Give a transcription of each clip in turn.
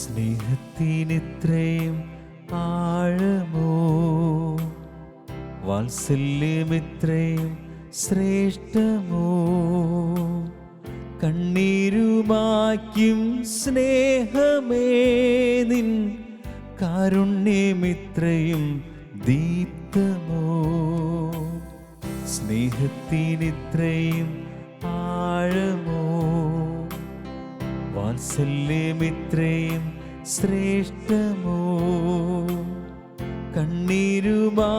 സ്നേഹത്തിനിത്രയും ആഴമോ, വാത്സല്യമിത്രയും ശ്രേഷ്ഠമോ, കണ്ണീരുമാക്കും സ്നേഹമേ നിൻ കാരുണ്യമിത്രയും ദീപ്തമോ. സ്നേഹത്തിനിത്രയും ആഴമോ, വാത്സല്യമിത്രയും ശ്രേഷ്ഠമോ, കണ്ണീരുമാക്കും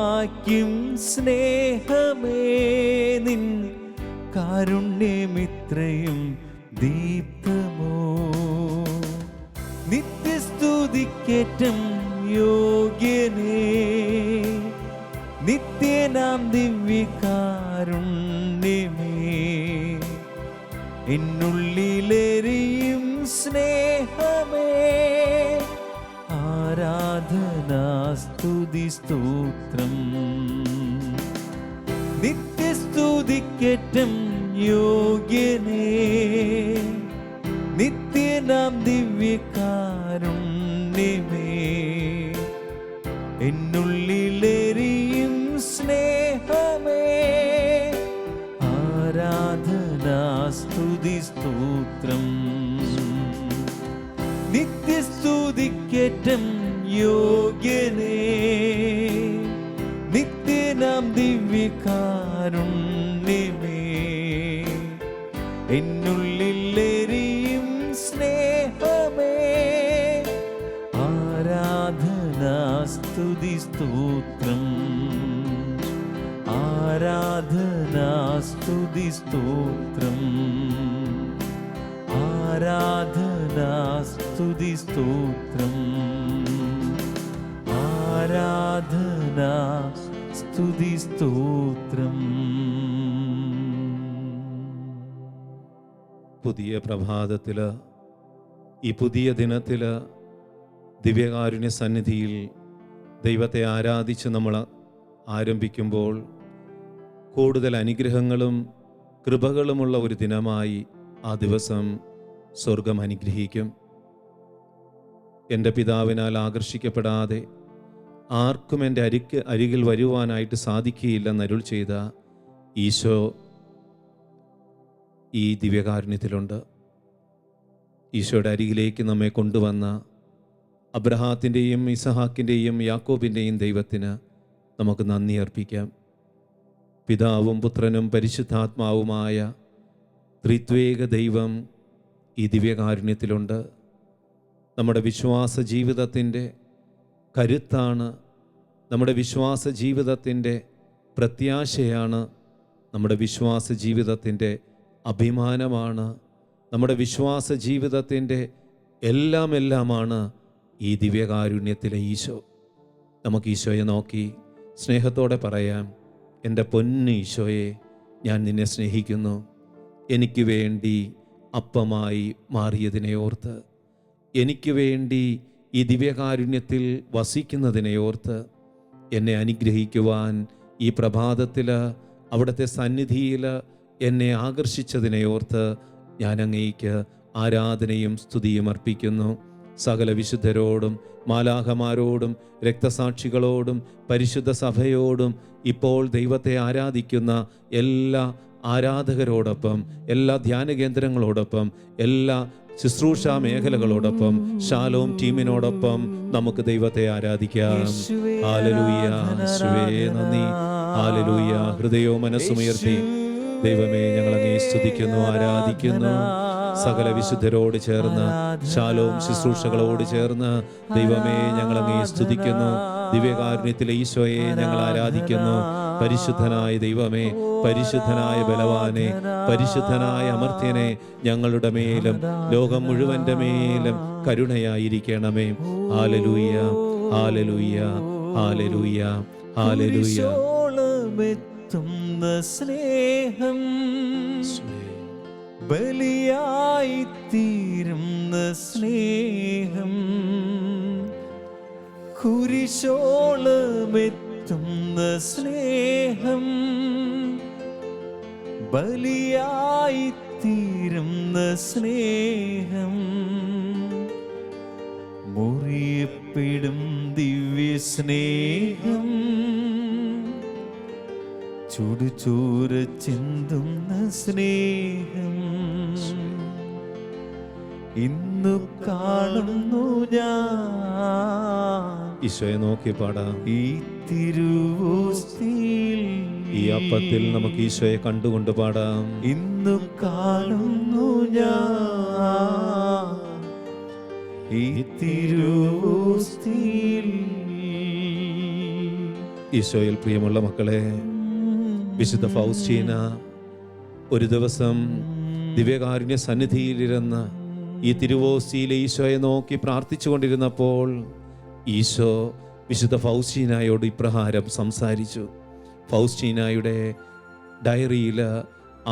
സ്നേഹമേ നിൻ കാരുണ്യമിത്രയും ദീപ്തമോ. നിത്യസ്തുതിക്കേറ്റം യോഗ്യനേ, നിത്യനാം ദിവ്യകാരുണ്യമേ, എന്നുള്ളിലെരിയും സ്നേഹമേ, ആരാധനാ സ്തുതി സ്തോത്രം. നിത്യസ്തുതിക്കേറ്റം യോഗ്യനേ, നിത്യനാം ദിവ്യകാരുണ്യമേ, എന്നുള്ളിലെരിയും സ്നേഹമേ, ആരാധനാ സ്തുതി സ്തോത്രം. നിത്യസ്തുതിക്കേറ്റം യോഗ്യനേ, നിത്യനാം ദിവ്യകാരുണ്യമേ, എന്നുള്ളിലെരിയും സ്നേഹമേ, ആരാധനാ സ്തുതി സ്തോത്രം. ആരാധനാ സ്തുതി സ്തോത്രം. ആരാധനാ സ്തുതി സ്തോത്രം. ആരാധനാ സ്തുതി സ്തോത്രം. പുതിയ പ്രഭാതത്തില്, ഈ പുതിയ ദിനത്തില് ദിവ്യകാരുണ്യ സന്നിധിയിൽ ദൈവത്തെ ആരാധിച്ച് നമ്മൾ ആരംഭിക്കുമ്പോൾ കൂടുതൽ അനുഗ്രഹങ്ങളും കൃപകളുമുള്ള ഒരു ദിനമായി ആ ദിവസം സ്വർഗം അനുഗ്രഹിക്കും. എൻ്റെ പിതാവിനാൽ ആകർഷിക്കപ്പെടാതെ ആർക്കും എൻ്റെ അരികിൽ വരുവാനായിട്ട് സാധിക്കുകയില്ലെന്ന് അരുൾ ചെയ്ത ഈശോ ഈ ദിവ്യകാരുണ്യത്തിലുണ്ട്. ഈശോയുടെ അരികിലേക്ക് നമ്മെ കൊണ്ടുവന്ന അബ്രഹാത്തിൻ്റെയും ഇസഹാക്കിൻ്റെയും യാക്കോബിൻ്റെയും ദൈവത്തിന് നമുക്ക് നന്ദി അർപ്പിക്കാം. പിതാവും പുത്രനും പരിശുദ്ധാത്മാവുമായ ത്രിത്വേക ദൈവം ഈ ദിവ്യകാരുണ്യത്തിലുണ്ട്. നമ്മുടെ വിശ്വാസ ജീവിതത്തിൻ്റെ കരുത്താണ്, നമ്മുടെ വിശ്വാസ ജീവിതത്തിൻ്റെ പ്രത്യാശയാണ്, നമ്മുടെ വിശ്വാസ ജീവിതത്തിൻ്റെ അഭിമാനമാണ്, നമ്മുടെ വിശ്വാസ ജീവിതത്തിൻ്റെ എല്ലാമാണ് ഈ ദിവ്യകാരുണ്യത്തിലെ ഈശോ. നമുക്ക് ഈശോയെ നോക്കി സ്നേഹത്തോടെ പറയാം, എൻ്റെ പൊന്ന് ഈശോയെ, ഞാൻ നിന്നെ സ്നേഹിക്കുന്നു. എനിക്ക് വേണ്ടി അപ്പമായി മാറിയതിനെ ഓർത്ത്, എനിക്ക് വേണ്ടി ഈ ദിവ്യകാരുണ്യത്തിൽ വസിക്കുന്നതിനെ ഓർത്ത്, എന്നെ അനുഗ്രഹിക്കുവാൻ ഈ പ്രഭാതത്തിൽ അവിടുത്തെ സന്നിധിയിൽ എന്നെ ആകർഷിച്ചതിനെ ഓർത്ത് ഞാൻ അങ്ങേയ്ക്ക് ആരാധനയും സ്തുതിയും അർപ്പിക്കുന്നു. സകല വിശുദ്ധരോടും മാലാഖമാരോടും രക്തസാക്ഷികളോടും പരിശുദ്ധ സഭയോടും ഇപ്പോൾ ദൈവത്തെ ആരാധിക്കുന്ന എല്ലാ ആരാധകരോടൊപ്പം, എല്ലാ ധ്യാന കേന്ദ്രങ്ങളോടൊപ്പം, എല്ലാ ശുശ്രൂഷ മേഖലകളോടൊപ്പം, ശാലോം ടീമിനോടൊപ്പം നമുക്ക് ദൈവത്തെ ആരാധിക്കാം. ഹല്ലേലൂയ, യേശുവേ നന്ദി. ഹല്ലേലൂയ. ഹൃദയവും മനസ്സുമുയർത്തി ദൈവമേ ഞങ്ങൾ അങ്ങേ സ്തുതിക്കുന്നു, ആരാധിക്കുന്നു. സകല വിശുദ്ധരോട് ചേർന്ന്, ശാലോം ശുശ്രൂഷകളോട് ചേർന്ന് ദൈവമേ ഞങ്ങൾ അങ്ങേ സ്തുതിക്കുന്നു. ദിവ്യകാരുണ്യത്തിലെ ഈശോയെ ഞങ്ങൾ ആരാധിക്കുന്നു. പരിശുദ്ധനായ ദൈവമേ, പരിശുദ്ധനായ ബലവാനെ, പരിശുദ്ധനായ അമർത്യനെ ഞങ്ങളുടെ മേലും ലോകം മുഴുവൻ്റെ മേലും കരുണയായിരിക്കണമേ. ഹല്ലേലൂയ, ഹല്ലേലൂയ, ഹല്ലേലൂയ, ഹല്ലേലൂയ. സ്നേഹം ബലിയായി തീരുന്ന സ്നേഹം, കുരിശോളമെത്തുന്ന സ്നേഹം, ബലിയായി തീരുന്ന സ്നേഹം, മുറിയപ്പെടും ദിവ്യ സ്നേഹം, ചുടുചോര ചിന്തുന്ന സ്നേഹം, ഇന്നു കാണുന്നു ഞാൻ. ഈശോയെ നോക്കി പാടാം. ഈ തിരുവോസ്തിയിൽ, ഈ അപ്പത്തിൽ നമുക്ക് ഈശോയെ കണ്ടുകൊണ്ട് പാടാം. ഇന്നു കാണുന്നു ഞാൻ ഈ തിരുവോസ്തിയിൽ. ഈശോയിൽ പ്രിയമുള്ള മക്കളെ, വിശുദ്ധ ഫൗസ്റ്റീന ഒരു ദിവസം ദിവ്യകാരുണ്യ സന്നിധിയിലിരുന്ന് ഈ തിരുവോസ്തിയിലെ ഈശോയെ നോക്കി പ്രാർത്ഥിച്ചു കൊണ്ടിരുന്നപ്പോൾ ഈശോ വിശുദ്ധ ഫൗസ്റ്റീനായോട് ഇപ്രകാരം സംസാരിച്ചു. ഫൗസ്റ്റീനായുടെ ഡയറിയിൽ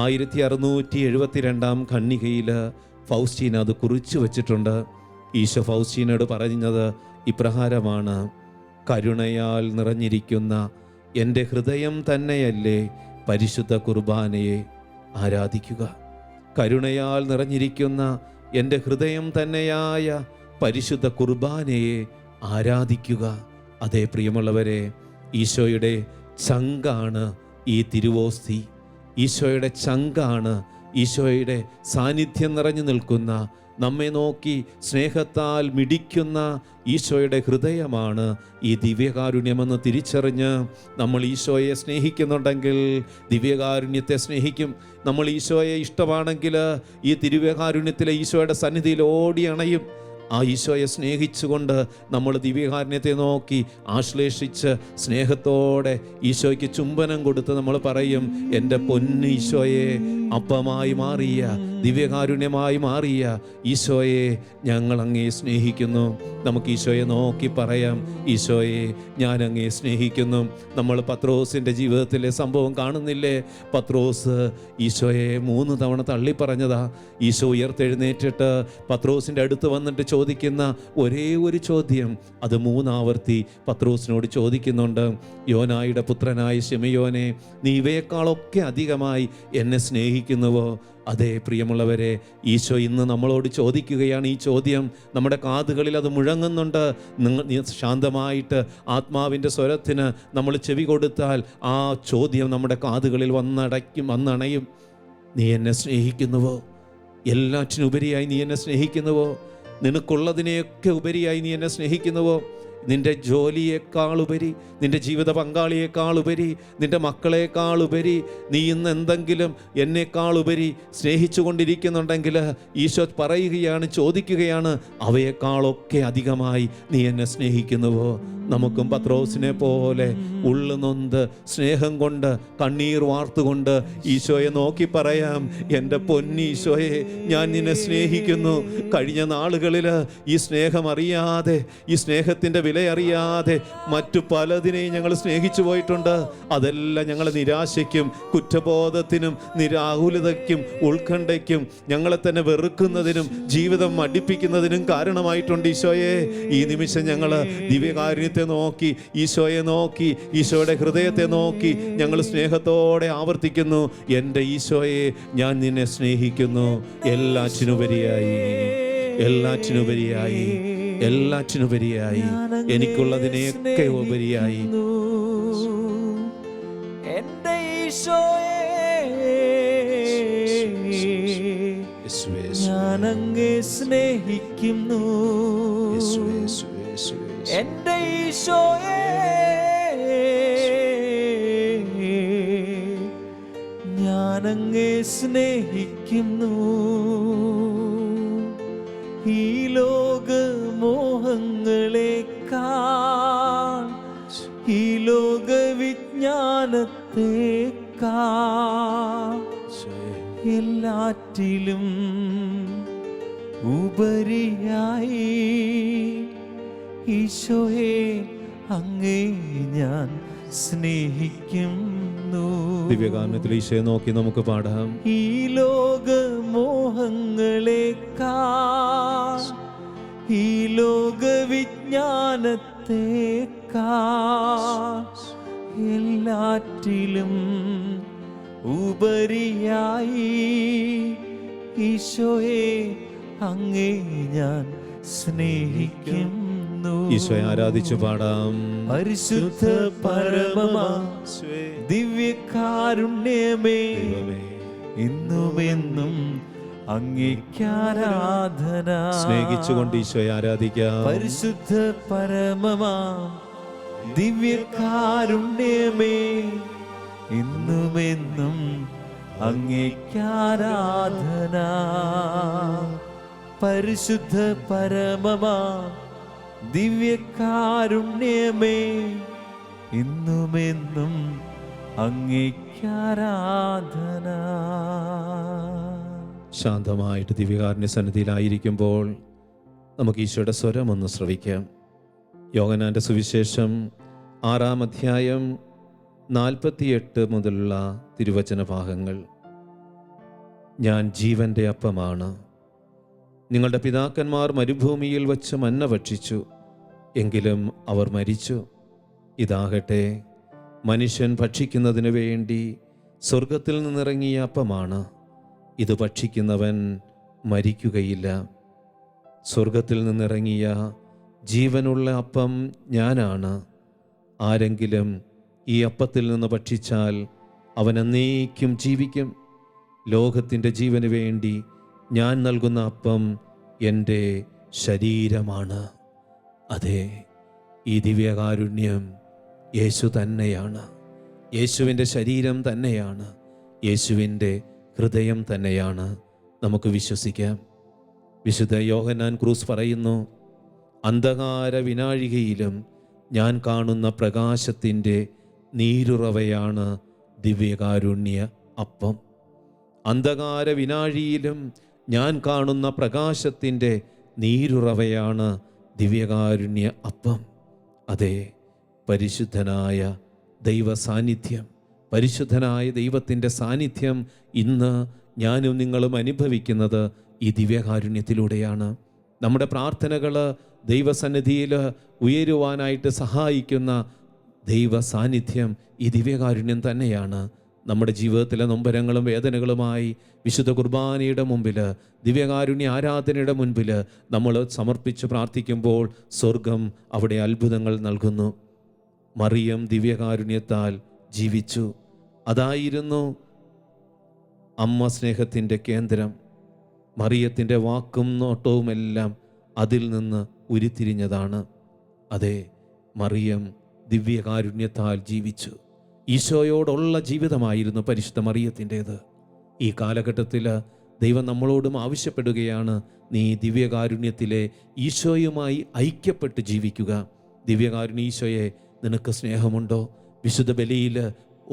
1672 ഖണ്ഡികയിൽ ഫൗസ്റ്റീന അത് കുറിച്ചു വച്ചിട്ടുണ്ട്. ഈശോ ഫൗസ്റ്റീനയോട് പറഞ്ഞത് ഇപ്രകാരമാണ്: കരുണയാൽ നിറഞ്ഞിരിക്കുന്ന എൻ്റെ ഹൃദയം തന്നെയല്ലേ പരിശുദ്ധ കുർബാനയെ ആരാധിക്കുക. കരുണയാൽ നിറഞ്ഞിരിക്കുന്ന എൻ്റെ ഹൃദയം തന്നെയായ പരിശുദ്ധ കുർബാനയെ ആരാധിക്കുക. അതേ പ്രിയമുള്ളവരെ, ഈശോയുടെ ചങ്കാണ് ഈ തിരുവോസ്തി. ഈശോയുടെ ചങ്കാണ്, ഈശോയുടെ സാന്നിധ്യം നിറഞ്ഞു നിൽക്കുന്ന, നമ്മെ നോക്കി സ്നേഹത്താൽ മിടിക്കുന്ന ഈശോയുടെ ഹൃദയമാണ് ഈ ദിവ്യകാരുണ്യമെന്ന് തിരിച്ചറിഞ്ഞ് നമ്മൾ ഈശോയെ സ്നേഹിക്കുന്നുണ്ടെങ്കിൽ ദിവ്യകാരുണ്യത്തെ സ്നേഹിക്കും. നമ്മൾ ഈശോയെ ഇഷ്ടമാണെങ്കിൽ ഈ ദിവ്യകാരുണ്യത്തിലെ ഈശോയുടെ സന്നിധിയിൽ ഓടി അണയും. ആ ഈശോയെ സ്നേഹിച്ചുകൊണ്ട് നമ്മൾ ദിവ്യകാരുണ്യത്തെ നോക്കി ആശ്ലേഷിച്ച് സ്നേഹത്തോടെ ഈശോയ്ക്ക് ചുംബനം കൊടുത്ത് നമ്മൾ പറയും: എൻ്റെ പൊന്ന് ഈശോയെ, അപ്പമായി മാറിയ ദിവ്യകാരുണ്യമായി മാറിയ ഈശോയെ, ഞങ്ങൾ അങ്ങേ സ്നേഹിക്കുന്നു. നമുക്ക് ഈശോയെ നോക്കി പറയാം: ഈശോയെ, ഞാൻ അങ്ങേ സ്നേഹിക്കുന്നു. നമ്മൾ പത്രോസിൻ്റെ ജീവിതത്തിലെ സംഭവം കാണുന്നില്ലേ? പത്രോസ് ഈശോയെ 3 തവണ തള്ളിപ്പറഞ്ഞതാ. ഈശോ ഉയർത്തെഴുന്നേറ്റിട്ട് പത്രോസിൻ്റെ അടുത്ത് വന്നിട്ട് ചോദിക്കുന്ന ഒരേ ഒരു ചോദ്യം, അത് 3 ആവർത്തി പത്രോസിനോട് ചോദിക്കുന്നുണ്ട്: യോനായുടെ പുത്രനായ ശിമയോനെ, നീ ഇവയെക്കാളൊക്കെ അധികമായി എന്നെ സ്നേഹിക്കുന്നുവോ? അതേ പ്രിയമുള്ളവരെ, ഈശോ ഇന്ന് നമ്മളോട് ചോദിക്കുകയാണ് ഈ ചോദ്യം. നമ്മുടെ കാതുകളിൽ അത് മുഴങ്ങുന്നുണ്ട്. നീ ശാന്തമായിട്ട് ആത്മാവിൻ്റെ സ്വരത്തിന് നമ്മൾ ചെവി കൊടുത്താൽ ആ ചോദ്യം നമ്മുടെ കാതുകളിൽ വന്നണയും. നീ എന്നെ സ്നേഹിക്കുന്നുവോ? എല്ലാറ്റിനുപരിയായി നീ എന്നെ സ്നേഹിക്കുന്നുവോ? നിനക്കുള്ളതിനെയൊക്കെ ഉപരിയായി നീ എന്നെ സ്നേഹിക്കുന്നുവോ? നിൻ്റെ ജോലിയേക്കാളുപരി, നിൻ്റെ ജീവിത പങ്കാളിയേക്കാളുപരി, നിൻ്റെ മക്കളേക്കാളുപരി നീ ഇന്ന് എന്തെങ്കിലും എന്നെക്കാളുപരി സ്നേഹിച്ചു കൊണ്ടിരിക്കുന്നുണ്ടെങ്കിൽ ഈശോ പറയുകയാണ്, ചോദിക്കുകയാണ്, അവയെക്കാളൊക്കെ അധികമായി നീ എന്നെ സ്നേഹിക്കുന്നുവോ? നമുക്കും പത്രോസിനെ പോലെ ഉള്ളുനൊന്ത് സ്നേഹം കൊണ്ട് കണ്ണീർ വാർത്തുകൊണ്ട് ഈശോയെ നോക്കി പറയാം: എൻ്റെ പൊന്നീശോയെ, ഞാൻ നിന്നെ സ്നേഹിക്കുന്നു. കഴിഞ്ഞ നാളുകളിൽ ഈ സ്നേഹം അറിയാതെ, ഈ സ്നേഹത്തിൻ്റെ വില അറിയാതെ മറ്റു പലതിനെയും ഞങ്ങൾ സ്നേഹിച്ചു പോയിട്ടുണ്ട്. അതെല്ലാം ഞങ്ങളെ നിരാശയ്ക്കും കുറ്റബോധത്തിനും നിരാകുലതയ്ക്കും ഉത്കണ്ഠയ്ക്കും ഞങ്ങളെ തന്നെ വെറുക്കുന്നതിനും ജീവിതം മടിപ്പിക്കുന്നതിനും കാരണമായിട്ടുണ്ട്. ഈശോയെ, ഈ നിമിഷം ഞങ്ങൾ ദിവ്യകാരുണ്യത്തെ നോക്കി, ഈശോയെ നോക്കി, ഈശോയുടെ ഹൃദയത്തെ നോക്കി ഞങ്ങൾ സ്നേഹത്തോടെ ആവർത്തിക്കുന്നു: എൻ്റെ ഈശോയെ, ഞാൻ നിന്നെ സ്നേഹിക്കുന്നു. എല്ലാറ്റിനുപരിയായി, എല്ലാറ്റിനുപരിയായി, എല്ലാറ്റിനുപരിയായി, എനിക്കുള്ളതിനെയൊക്കെ ഉപരിയായി എൻ്റെ ഈശോയെ, ഞാൻ അങ്ങേ സ്നേഹിക്കുന്നു. എൻ്റെ ഈശോയെ, ഞാൻ അങ്ങേ സ്നേഹിക്കുന്നു. ഈ ലോകമോഹങ്ങളെക്കാൾ, ഈ ലോകവിജ്ഞാനത്തെക്കാൾ എല്ലാറ്റിലും ഉപരിയായി ഈശോയെ, അങ്ങേ ഞാൻ സ്നേഹിക്കുന്നു. ദിവ്യകാരുണ്യത്തിൽ ഈശോയെ നോക്കി നമുക്ക് പാടാം: ഈ ലോകമോഹങ്ങളെക്കാൾ, ഈ ലോകവിജ്ഞാനത്തെക്കാൾ എല്ലാറ്റിലും ഉപരിയായി ഈശോയെ, അങ്ങേ ഞാൻ സ്നേഹിക്കുന്നു. ഈശോയെ ആരാധിച്ചു പാടാം. പരിശുദ്ധ പരമമാ ദിവ്യകാരുണ്യമേ, ദൈവമേ, ഇന്നുമെന്നും അങ്ങേക്കാരാധന. സ്നേഹിച്ചുകൊണ്ട് ഈശോയെ ആരാധിക്കാം. പരിശുദ്ധ പരമമാ ദിവ്യകാരുണ്യമേ, ഇന്നുമെന്നും അങ്ങേക്കാരാധന. പരിശുദ്ധ പരമമാ ദിവ്യകാരുണ്യമേ, ഇന്നുമെന്നും അങ്ങേക്കാരാധന. ശാന്തമായിട്ട് ദിവ്യകാരുണ്യ സന്നിധിയിലായിരിക്കുമ്പോൾ നമുക്ക് ഈശോയുടെ സ്വരം ഒന്ന് ശ്രവിക്കാം. യോഹന്നാന്റെ സുവിശേഷം 6-ാം അധ്യായം 48 മുതലുള്ള തിരുവചന ഭാഗങ്ങൾ. ഞാൻ ജീവന്റെ അപ്പമാണ്. നിങ്ങളുടെ പിതാക്കന്മാർ മരുഭൂമിയിൽ വച്ച് മന്ന ഭക്ഷിച്ചു, എങ്കിലും അവർ മരിച്ചു. ഇതാകട്ടെ, മനുഷ്യൻ ഭക്ഷിക്കുന്നതിനു വേണ്ടി സ്വർഗത്തിൽ നിന്നിറങ്ങിയ അപ്പമാണ്. ഇത് ഭക്ഷിക്കുന്നവൻ മരിക്കുകയില്ല. സ്വർഗത്തിൽ നിന്നിറങ്ങിയ ജീവനുള്ള അപ്പം ഞാനാണ്. ആരെങ്കിലും ഈ അപ്പത്തിൽ നിന്ന് ഭക്ഷിച്ചാൽ അവൻ എന്നേക്കും ജീവിക്കും. ലോകത്തിൻ്റെ ജീവന് വേണ്ടി ഞാൻ നൽകുന്ന അപ്പം എൻ്റെ ശരീരമാണ്. അതെ, ഈ ദിവ്യകാരുണ്യം യേശു തന്നെയാണ്. യേശുവിൻ്റെ ശരീരം തന്നെയാണ്. യേശുവിൻ്റെ ഹൃദയം തന്നെയാണ്. നമുക്ക് വിശ്വസിക്കാം. വിശുദ്ധ യോഹന്നാൻ ക്രൂസ് പറയുന്നു, അന്ധകാര വിനാഴികയിലും ഞാൻ കാണുന്ന പ്രകാശത്തിൻ്റെ നീരുറവയാണ് ദിവ്യകാരുണ്യ അപ്പം. അന്ധകാര വിനാഴിയിലും ഞാൻ കാണുന്ന പ്രകാശത്തിൻ്റെ നീരുറവയാണ് ദിവ്യകാരുണ്യ അപ്പം. അതെ, പരിശുദ്ധനായ ദൈവ സാന്നിധ്യം, പരിശുദ്ധനായ ദൈവത്തിൻ്റെ സാന്നിധ്യം ഇന്ന് ഞാനും നിങ്ങളും അനുഭവിക്കുന്നത് ഈ ദിവ്യകാരുണ്യത്തിലൂടെയാണ്. നമ്മുടെ പ്രാർത്ഥനകൾ ദൈവസന്നിധിയിൽ ഉയരുവാനായിട്ട് സഹായിക്കുന്ന ദൈവ സാന്നിധ്യം ഈ ദിവ്യകാരുണ്യം തന്നെയാണ്. നമ്മുടെ ജീവിതത്തിലെ നൊമ്പരങ്ങളും വേദനകളുമായി വിശുദ്ധ കുർബാനയുടെ മുമ്പിൽ, ദിവ്യകാരുണ്യ ആരാധനയുടെ മുൻപിൽ നമ്മൾ സമർപ്പിച്ച് പ്രാർത്ഥിക്കുമ്പോൾ സ്വർഗം അവിടെ അത്ഭുതങ്ങൾ നൽകുന്നു. മറിയം ദിവ്യകാരുണ്യത്താൽ ജീവിച്ചു. അതായിരുന്നു അമ്മ സ്നേഹത്തിൻ്റെ കേന്ദ്രം. മറിയത്തിൻ്റെ വാക്കും നോട്ടവുമെല്ലാം അതിൽ നിന്ന് ഉരുത്തിരിഞ്ഞതാണ്. അതെ, മറിയം ദിവ്യകാരുണ്യത്താൽ ജീവിച്ചു. ഈശോയോടുള്ള ജീവിതമായിരുന്നു പരിശുദ്ധ മറിയത്തിൻ്റേത്. ഈ കാലഘട്ടത്തിൽ ദൈവം നമ്മളോടും ആവശ്യപ്പെടുകയാണ്, നീ ദിവ്യകാരുണ്യത്തിലെ ഈശോയുമായി ഐക്യപ്പെട്ട് ജീവിക്കുക. ദിവ്യകാരുണ്യ ഈശോയെ, നിനക്ക് സ്നേഹമുണ്ടോ? വിശുദ്ധ ബലിയിൽ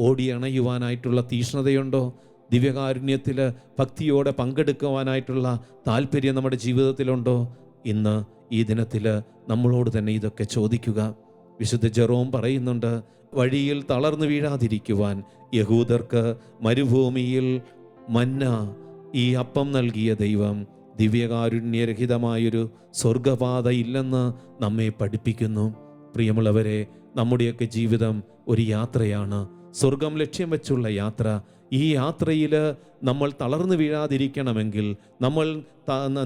ഓടിയണയുവാനായിട്ടുള്ള തീഷ്ണതയുണ്ടോ? ദിവ്യകാരുണ്യത്തിൽ ഭക്തിയോടെ പങ്കെടുക്കുവാനായിട്ടുള്ള താല്പര്യം നമ്മുടെ ജീവിതത്തിലുണ്ടോ? ഇന്ന് ഈ ദിനത്തിൽ നമ്മളോട് തന്നെ ഇതൊക്കെ ചോദിക്കുക. വിശുദ്ധ ജെറോം പറയുന്നുണ്ട്, വഴിയിൽ തളർന്നു വീഴാതിരിക്കുവാൻ യഹൂദർക്ക് മരുഭൂമിയിൽ മന്ന, ഈ അപ്പം നൽകിയ ദൈവം ദിവ്യകാരുണ്യരഹിതമായൊരു സ്വർഗപാത ഇല്ലെന്ന് നമ്മെ പഠിപ്പിക്കുന്നു. പ്രിയമുള്ളവരെ, നമ്മുടെയൊക്കെ ജീവിതം ഒരു യാത്രയാണ്, സ്വർഗം ലക്ഷ്യം വെച്ചുള്ള യാത്ര. ഈ യാത്രയിൽ നമ്മൾ തളർന്നു വീഴാതിരിക്കണമെങ്കിൽ, നമ്മൾ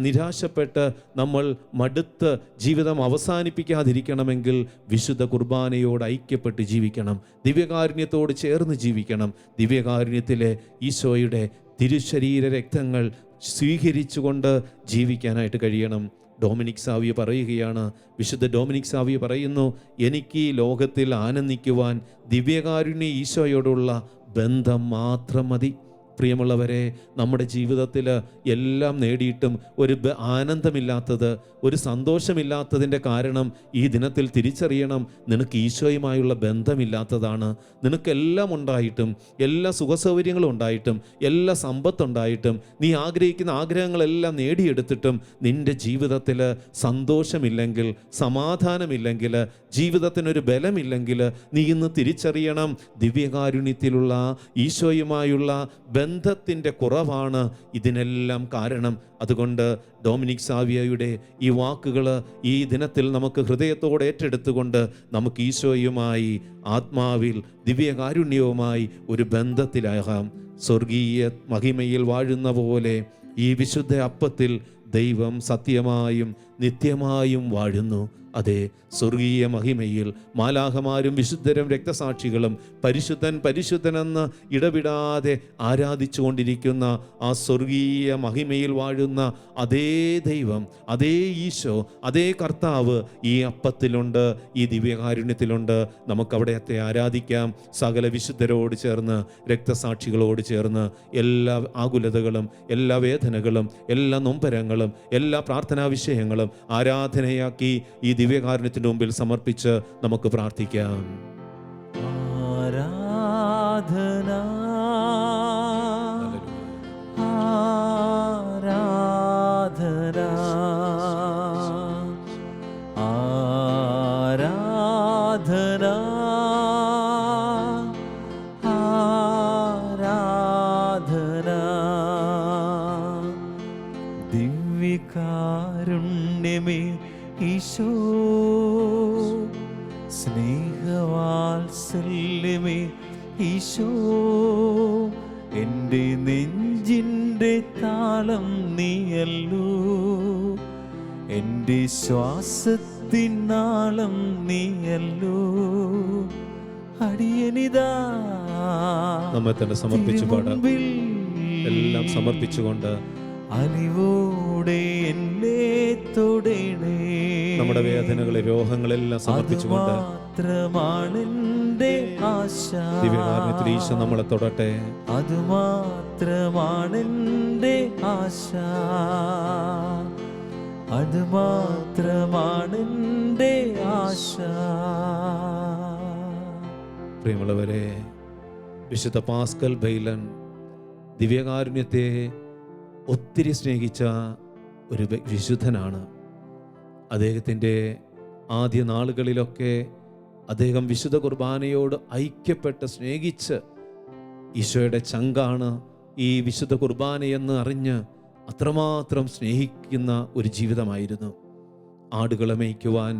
നിരാശപ്പെട്ട് നമ്മൾ മടുത്ത് ജീവിതം അവസാനിപ്പിക്കാതിരിക്കണമെങ്കിൽ വിശുദ്ധ കുർബാനയോട് ഐക്യപ്പെട്ട് ജീവിക്കണം. ദിവ്യകാരുണ്യത്തോട് ചേർന്ന് ജീവിക്കണം. ദിവ്യകാരുണ്യത്തിലെ ഈശോയുടെ തിരുശരീര രക്തങ്ങൾ സ്വീകരിച്ചുകൊണ്ട് ജീവിക്കാനായിട്ട് കഴിയണം. ഡൊമിനിക് സാവിയ പറയുകയാണ്, വിശുദ്ധ ഡൊമിനിക് സാവിയ പറയുന്നു, എനിക്ക് ഈ ലോകത്തിൽ ആനന്ദിക്കുവാൻ ദിവ്യകാരുണ്യ ഈശോയോടുള്ള ബന്ധം മാത്രം മതി. പ്രിയമുള്ളവരെ, നമ്മുടെ ജീവിതത്തിൽ എല്ലാം നേടിയിട്ടും ഒരു ആനന്ദമില്ലാത്തത്, ഒരു സന്തോഷമില്ലാത്തതിൻ്റെ കാരണം ഈ ദിനത്തിൽ തിരിച്ചറിയണം, നിനക്ക് ഈശോയുമായുള്ള ബന്ധമില്ലാത്തതാണ്. നിനക്കെല്ലാം ഉണ്ടായിട്ടും, എല്ലാ സുഖസൗകര്യങ്ങളും ഉണ്ടായിട്ടും, എല്ലാ സമ്പത്തുണ്ടായിട്ടും, നീ ആഗ്രഹിക്കുന്ന ആഗ്രഹങ്ങളെല്ലാം നേടിയെടുത്തിട്ടും നിൻ്റെ ജീവിതത്തിൽ സന്തോഷമില്ലെങ്കിൽ, സമാധാനമില്ലെങ്കിൽ, ജീവിതത്തിനൊരു ബലമില്ലെങ്കിൽ, നീ ഇന്ന് തിരിച്ചറിയണം, ദിവ്യകാരുണ്യത്തിലുള്ള ഈശോയുമായുള്ള ബന്ധത്തിൻ്റെ കുറവാണ് ഇതിനെല്ലാം കാരണം. അതുകൊണ്ട് ഡൊമിനിക് സാവിയയുടെ ഈ വാക്കുകൾ ഈ ദിനത്തിൽ നമുക്ക് ഹൃദയത്തോടെ ഏറ്റെടുത്തുകൊണ്ട് നമുക്ക് ഈശോയുമായി ആത്മാവിൽ ദിവ്യകാരുണ്യവുമായി ഒരു ബന്ധത്തിലാകാം. സ്വർഗീയ മഹിമയിൽ വാഴുന്ന പോലെ ഈ വിശുദ്ധ അപ്പത്തിൽ ദൈവം സത്യമായും നിത്യമായും വാഴുന്നു. അതെ, സ്വർഗീയ മഹിമയിൽ മാലാഖമാരും വിശുദ്ധരും രക്തസാക്ഷികളും പരിശുദ്ധൻ പരിശുദ്ധനെന്ന് ഇടവിടാതെ ആരാധിച്ചുകൊണ്ടിരിക്കുന്ന ആ സ്വർഗീയ മഹിമയിൽ വാഴുന്ന അതേ ദൈവം, അതേ ഈശോ, അതേ കർത്താവ് ഈ അപ്പത്തിലുണ്ട്, ഈ ദിവ്യകാരുണ്യത്തിലുണ്ട്. നമുക്കവിടത്തെ ആരാധിക്കാം. സകല വിശുദ്ധരോട് ചേർന്ന്, രക്തസാക്ഷികളോട് ചേർന്ന് എല്ലാ ആകുലതകളും, എല്ലാ വേദനകളും, എല്ലാ നൊമ്പരങ്ങളും, എല്ലാ പ്രാർത്ഥനാ വിഷയങ്ങളും ആരാധനയാക്കി ഈ ദിവ്യകാരുണ്യത്തിൻ്റെ മുമ്പിൽ സമർപ്പിച്ച് നമുക്ക് പ്രാർത്ഥിക്കാം. ആരാധന ആരാധന ആരാധന ആരാധന ദിവ്യകാരുണ്യമേ ഈശോ, സ്നേഹവാത്സല്യമേ ഈശോ, എൻ്റെ നെഞ്ചിൻ്റെ താളം നീയല്ലോ, എൻ്റെ ശ്വാസത്തിനാളം നീയല്ലോ. അടിയനിതാ നമ്മെ തന്നെ സമർപ്പിച്ചു പാടാം. എല്ലാം സമർപ്പിച്ചുകൊണ്ട് അലിവോടെ എന്നെ തൊടണേ. നമ്മുടെ വേദനകളെ, രോഗങ്ങളെല്ലാം സമർപ്പിച്ചുകൊണ്ട് മാത്രമാണെന്റെ ആശ. ദിവ്യകാരുണ്യത്തിൽ ഈശോ നമ്മളെ തൊടട്ടെ. അതുമാത്രമാണെന്റെ ആശ, അതുമാത്രമാണെന്റെ ആശ. പ്രിയമുള്ളവരെ, വിശുദ്ധ പാസ്കൽ ബൈലൻ ദിവ്യകാരുണ്യത്തെ ഒത്തിരി സ്നേഹിച്ച ഒരു വിശുദ്ധനാണ്. അദ്ദേഹത്തിൻ്റെ ആദ്യ നാളുകളിലൊക്കെ അദ്ദേഹം വിശുദ്ധ കുർബാനയോട് ഐക്യപ്പെട്ട് സ്നേഹിച്ച്, ഈശോയുടെ ചങ്കാണ് ഈ വിശുദ്ധ കുർബാനയെന്ന് അറിഞ്ഞ് അത്രമാത്രം സ്നേഹിക്കുന്ന ഒരു ജീവിതമായിരുന്നു. ആടുകളെ മേയ്ക്കുവാൻ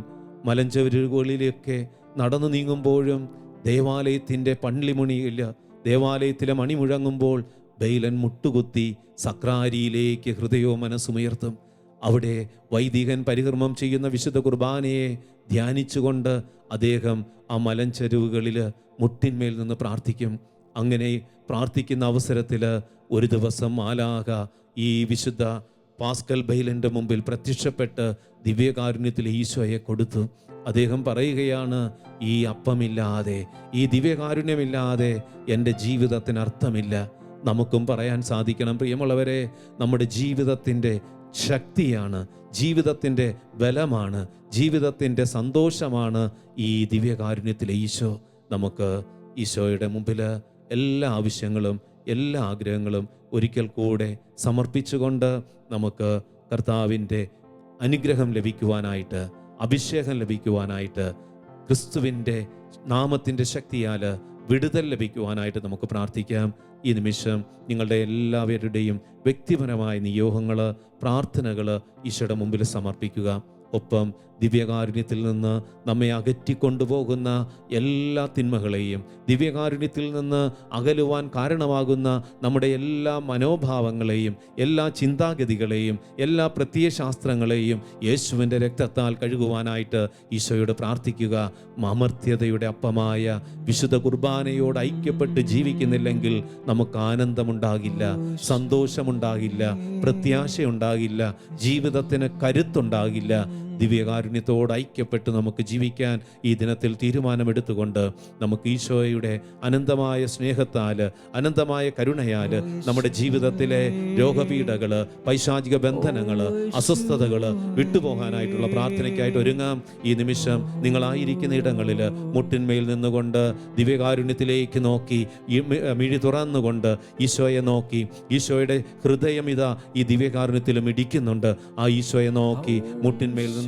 മലഞ്ചുവരുകളിലൊക്കെ നടന്നു നീങ്ങുമ്പോഴും ദേവാലയത്തിൻ്റെ പള്ളിമണിയില്ല, ദേവാലയത്തിലെ മണി മുഴങ്ങുമ്പോൾ ബൈലൻ മുട്ടുകുത്തി സക്രാരിയിലേക്ക് ഹൃദയവും മനസ്സുമുയർത്തും. അവിടെ വൈദികൻ പരികർമ്മം ചെയ്യുന്ന വിശുദ്ധ കുർബാനയെ ധ്യാനിച്ചുകൊണ്ട് അദ്ദേഹം ആ മലഞ്ചെരുവുകളിൽ മുട്ടിന്മേൽ നിന്ന് പ്രാർത്ഥിക്കും. അങ്ങനെ പ്രാർത്ഥിക്കുന്ന അവസരത്തിൽ ഒരു ദിവസം മാലാഖ ഈ വിശുദ്ധ പാസ്കൽ ബൈലൻ്റെ മുമ്പിൽ പ്രത്യക്ഷപ്പെട്ട് ദിവ്യകാരുണ്യത്തിൽ ഈശോയെ കൊടുത്തു. അദ്ദേഹം പറയുകയാണ്, ഈ അപ്പമില്ലാതെ, ഈ ദിവ്യകാരുണ്യമില്ലാതെ എൻ്റെ ജീവിതത്തിന് അർത്ഥമില്ല. നമുക്കും പറയാൻ സാധിക്കണം പ്രിയമുള്ളവരെ, നമ്മുടെ ജീവിതത്തിൻ്റെ ശക്തിയാണ്, ജീവിതത്തിൻ്റെ ബലമാണ്, ജീവിതത്തിൻ്റെ സന്തോഷമാണ് ഈ ദിവ്യകാരുണ്യത്തിലെ ഈശോ. നമുക്ക് ഈശോയുടെ മുമ്പിൽ എല്ലാ ആവശ്യങ്ങളും, എല്ലാ ആഗ്രഹങ്ങളും ഒരിക്കൽ കൂടെ സമർപ്പിച്ചുകൊണ്ട് നമുക്ക് കർത്താവിൻ്റെ അനുഗ്രഹം ലഭിക്കുവാനായിട്ട്, അഭിഷേകം ലഭിക്കുവാനായിട്ട്, ക്രിസ്തുവിൻ്റെ നാമത്തിൻ്റെ ശക്തിയാൽ വിടുതൽ ലഭിക്കുവാനായിട്ട് നമുക്ക് പ്രാർത്ഥിക്കാം. ഈ നിമിഷം നിങ്ങളുടെ എല്ലാവരുടെയും വ്യക്തിപരമായ നിയോഗങ്ങൾ, പ്രാർത്ഥനകൾ ഈശോയുടെ മുമ്പിൽ സമർപ്പിക്കുക. ഒപ്പം ദിവ്യകാരുണ്യത്തിൽ നിന്ന് നമ്മെ അകറ്റിക്കൊണ്ടുപോകുന്ന എല്ലാ തിന്മകളെയും, ദിവ്യകാരുണ്യത്തിൽ നിന്ന് അകലുവാൻ കാരണമാകുന്ന നമ്മുടെ എല്ലാ മനോഭാവങ്ങളെയും, എല്ലാ ചിന്താഗതികളെയും, എല്ലാ പ്രത്യയശാസ്ത്രങ്ങളെയും യേശുവിൻ്റെ രക്തത്താൽ കഴുകുവാനായിട്ട് ഈശോയോട് പ്രാർത്ഥിക്കുക. അമർത്യതയുടെ അപ്പമായ വിശുദ്ധ കുർബാനയോട് ഐക്യപ്പെട്ട് ജീവിക്കുന്നില്ലെങ്കിൽ നമുക്ക് ആനന്ദമുണ്ടാകില്ല, സന്തോഷമുണ്ടാകില്ല, പ്രത്യാശയുണ്ടാകില്ല, ജീവിതത്തിന് കരുത്തുണ്ടാകില്ല. ദിവ്യകാരുണ്യത്തോട് ഐക്യപ്പെട്ട് നമുക്ക് ജീവിക്കാൻ ഈ ദിനത്തിൽ തീരുമാനമെടുത്തുകൊണ്ട് നമുക്ക് ഈശോയുടെ അനന്തമായ സ്നേഹത്താൽ, അനന്തമായ കരുണയാൽ നമ്മുടെ ജീവിതത്തിലെ രോഗപീഠകൾ, പൈശാചിക ബന്ധനങ്ങൾ, അസ്വസ്ഥതകൾ വിട്ടുപോകാനായിട്ടുള്ള പ്രാർത്ഥനയ്ക്കായിട്ട് ഒരുങ്ങാം. ഈ നിമിഷം നിങ്ങളായിരിക്കുന്ന ഇടങ്ങളിൽ മുട്ടിന്മേൽ നിന്നുകൊണ്ട് ദിവ്യകാരുണ്യത്തിലേക്ക് നോക്കി, മിഴി തുറന്നുകൊണ്ട് ഈശോയെ നോക്കി, ഈശോയുടെ ഹൃദയം ഇതാ ഈ ദിവ്യകാരുണ്യത്തിലും ഇടിക്കുന്നുണ്ട്. ആ ഈശോയെ നോക്കി മുട്ടിന്മേൽ നിന്നുകൊണ്ട്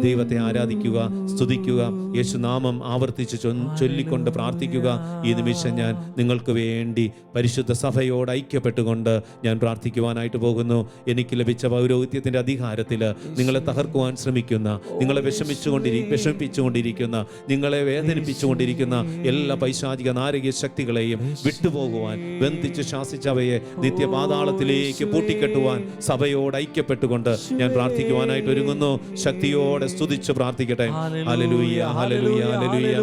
ദൈവത്തെ ആരാധിക്കുക, സ്തുതിക്കുക, യേശുനാമം ആവർത്തിച്ച് ചൊല്ലിക്കൊണ്ട് പ്രാർത്ഥിക്കുക. ഈ നിമിഷം ഞാൻ നിങ്ങൾക്ക് വേണ്ടി പരിശുദ്ധ സഭയോട് ഐക്യപ്പെട്ടുകൊണ്ട് ഞാൻ പ്രാർത്ഥിക്കുവാനായിട്ട് പോകുന്നു. എനിക്ക് ലഭിച്ച പൗരോഹിത്യത്തിൻ്റെ അധികാരത്തിൽ നിങ്ങളെ തകർക്കുവാൻ ശ്രമിക്കുന്ന, നിങ്ങളെ വിഷമിപ്പിച്ചുകൊണ്ടിരിക്കുന്ന, നിങ്ങളെ വേദനിപ്പിച്ചുകൊണ്ടിരിക്കുന്ന എല്ലാ പൈശാചിക നാരകീയ ശക്തികളെയും വിട്ടുപോകുവാൻ, ബന്ധിച്ച് ശാസിച്ചവയെ നിത്യപാതാളത്തിലേക്ക് പൂട്ടിക്കെട്ടുവാൻ സഭയോട് ഐക്യപ്പെട്ടുകൊണ്ട് ഞാൻ പ്രാർത്ഥിക്കുവാനായിട്ട് ഒരുങ്ങുന്നു. ശക്തിയോടെ സ്തുതിച്ച് പ്രാർത്ഥിക്കട്ടെ. ഹല്ലേലൂയ, ഹല്ലേലൂയ, ഹല്ലേലൂയ.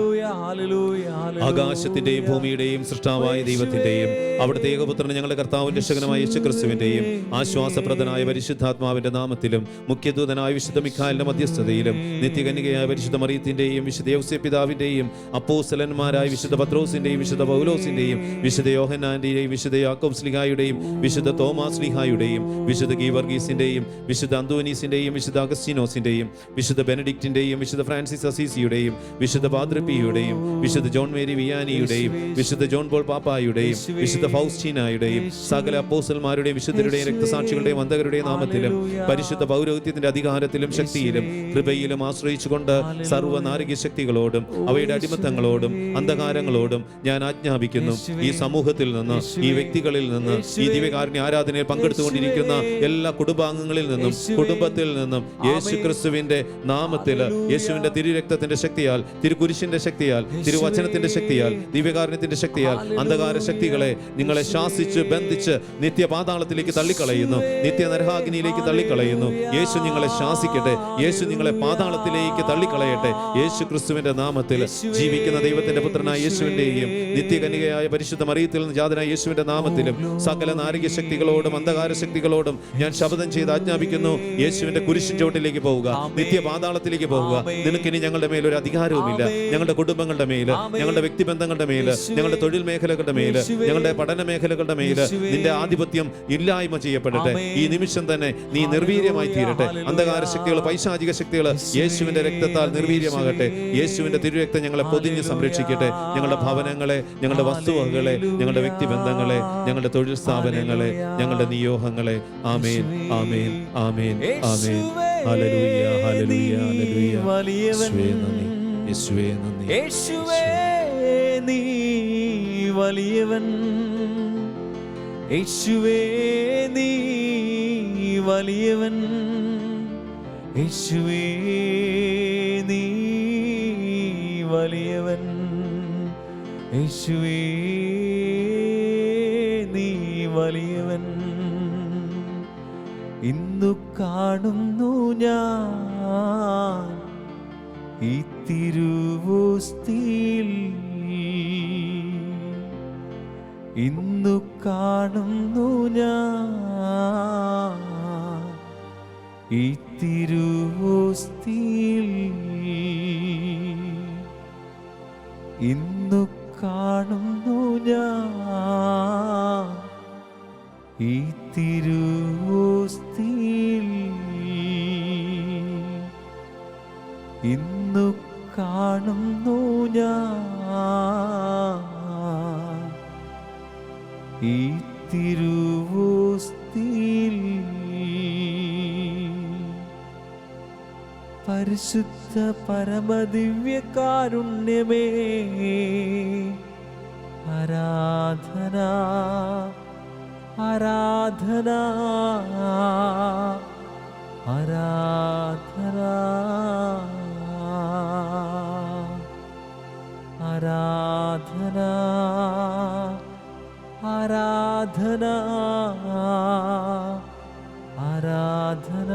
ആകാശത്തിന്റെയും ഭൂമിയുടെയും സൃഷ്ടാവായ ദൈവത്തിന്റെയും അവിടുത്തെ ഏകപുത്രൻ ഞങ്ങളുടെ കർത്താവും രക്ഷകനുമായ യേശുക്രിസ്തുവിന്റെയും ആശ്വാസപ്രദനായ പരിശുദ്ധാത്മാവിന്റെ നാമത്തിലും മുഖ്യദൂതനായ വിശുദ്ധ മിഖായേലിന്റെ മധ്യസ്ഥതയിലും നിത്യകന്യകയായ പരിശുദ്ധ മറിയത്തിന്റെയും വിശുദ്ധ യൗസേപ്പ് പിതാവിന്റെയും അപ്പോസ്തലന്മാരായ വിശുദ്ധ പത്രോസിന്റെയും വിശുദ്ധ പൗലോസിന്റെയും വിശുദ്ധ യോഹന്നാന്റെയും വിശുദ്ധ യാക്കോബ് ശ്ലീഹായുടെയും വിശുദ്ധ തോമാസ് ശ്ലീഹായുടെയും വിശുദ്ധ ഗീവർഗീസിന്റെയും വിശുദ്ധ അന്തോനീസിന്റെയും വിശുദ്ധ അഗസ്തീനോസിന്റെയും വിശുദ്ധ ബെനഡിക്റ്റിന്റെയും വിശുദ്ധ ഫ്രാൻസിസ് അസീസിയുടെയും വിശുദ്ധ പാദ്രപ്പിയുടെയും വിശുദ്ധ ജോൺ മേരി വിയാനിയുടെയും വിശുദ്ധ ജോൺ പോൾ പാപ്പായുടെയും വിശുദ്ധ ഫൗസ്റ്റീനായുടെയും സകല അപ്പോസ്തലന്മാരുടെയും വിശുദ്ധരുടെയും രക്തസാക്ഷികളുടെയും അന്തകരുടെയും നാമത്തിലും പരിശുദ്ധ പൗരോഹിത്യത്തിന്റെ അധികാരത്തിലും ശക്തിയിലും കൃപയിലും ആശ്രയിച്ചുകൊണ്ട് സർവ്വ നാരകീയ ശക്തികളോടും അവയുടെ അടിമത്തങ്ങളോടും അന്ധകാരങ്ങളോടും ഞാൻ ആജ്ഞാപിക്കുന്നു. ഈ സമൂഹത്തിൽ നിന്ന്, ഈ വ്യക്തികളിൽ നിന്ന്, ഈ ദിവ്യകാരുണ്യ ആരാധനയിൽ പങ്കെടുത്തുകൊണ്ടിരിക്കുന്ന എല്ലാ കുടുംബാംഗങ്ങളിൽ നിന്നും, കുടുംബത്തിൽ നിന്നും യേശുക്രിസ്തുവിന്റെ നാമത്തിൽ, യേശുവിന്റെ തിരുരക്തത്തിന്റെ ശക്തിയാൽ, തിരുകുരിശിന്റെ ശക്തിയാൽ, തിരുവചനത്തിന്റെ ശക്തിയാൽ, ദിവ്യകാരുണ്യത്തിന്റെ ശക്തിയാൽ അന്ധകാര ശക്തികളെ നിങ്ങളെ ശാസിച്ച് ബന്ധിച്ച് നിത്യപാതാളത്തിലേക്ക് തള്ളിക്കളയുന്നു, നിത്യനരകാഗ്നിയിലേക്ക് തള്ളിക്കളയുന്നു. യേശു നിങ്ങളെ ശാസിക്കട്ടെ, യേശു നിങ്ങളെ പാതാളത്തിലേക്ക് തള്ളിക്കളയട്ടെ. യേശു ക്രിസ്തുവിന്റെ നാമത്തിൽ, ജീവിക്കുന്ന ദൈവത്തിന്റെ പുത്രനായ യേശുവിന്റെയും നിത്യകന്യകയായ പരിശുദ്ധ മറിയത്തിൽ നിന്ന് ജാതനായ യേശുവിന്റെ നാമത്തിലും സകല നാരകീയ ശക്തികളോടും അന്ധകാര ശക്തികളോടും ഞാൻ ശപഥം ചെയ്ത് ആജ്ഞാപിക്കുന്നു. യേശുവിന്റെ കുരിശിൻ ചോട്ടിലേക്ക് പോവുക, നിത്യപാതാളത്തിലേക്ക് പോവുക. നിനക്കിനി ഞങ്ങളുടെ മേൽ ഒരു അധികാരവുമില്ല. ഞങ്ങളുടെ കുടുംബങ്ങളുടെ മേല്, ഞങ്ങളുടെ വ്യക്തിബന്ധങ്ങളുടെ മേല്, ഞങ്ങളുടെ തൊഴിൽ മേഖലകളുടെ മേല്, ഞങ്ങളുടെ പഠന മേഖലകളുടെ മേല് നിന്റെ ആധിപത്യം ഇല്ലായ്മ ചെയ്യപ്പെടട്ടെ. ഈ നിമിഷം തന്നെ നീ നിർവീര്യമായി തീരട്ടെ. അന്ധകാര ശക്തികൾ, പൈശാചിക ശക്തികൾ യേശുവിന്റെ രക്തത്താൽ നിർവീര്യമാകട്ടെ. യേശുവിന്റെ തിരുരക്തം ഞങ്ങളെ പൊതിഞ്ഞ് സംരക്ഷിക്കട്ടെ. ഞങ്ങളുടെ ഭവനങ്ങളെ, ഞങ്ങളുടെ വസ്തുവകകളെ, ഞങ്ങളുടെ വ്യക്തിബന്ധങ്ങളെ, ഞങ്ങളുടെ തൊഴിൽ സ്ഥാപനങ്ങളെ, ഞങ്ങളുടെ നിയോഗങ്ങളെ. ആമേൻ, ആമേൻ, ആമേൻ, ആമേൻ. ഹല്ലേലൂയ, ഹല്ലേലൂയ, ഹല്ലേലൂയ. യേശുവേ നന്ദി, യേശുവേ നന്ദി. യേശുവേ നീ വലിയവൻ, യേശുവേ നീ വലിയവൻ, യേശുവേ നീ വലിയവൻ, യേശുവേ നീ വലിയവൻ. ഇന്നു കാണുന്നു ഞാൻ ഈ തിരുവോസ്തിയിൽ, ഇന്നു കാണുന്നു ഞാൻ ഈ തിരുവോസ്തിയിൽ, ഇന്നു കാണുന്നു ഞാൻ ഈ തിരുവോസ്തിയിൽ, ഇന്നു കാണുന്നു ഞാൻ ഈ തിരുവോസ്തിയിൽ. പരിശുദ്ധ പരമദിവ്യകാരുണ്യമേ, ആരാധന, ആരാധന, ആരാധന, ആരാധന, ആരാധന, ആരാധന.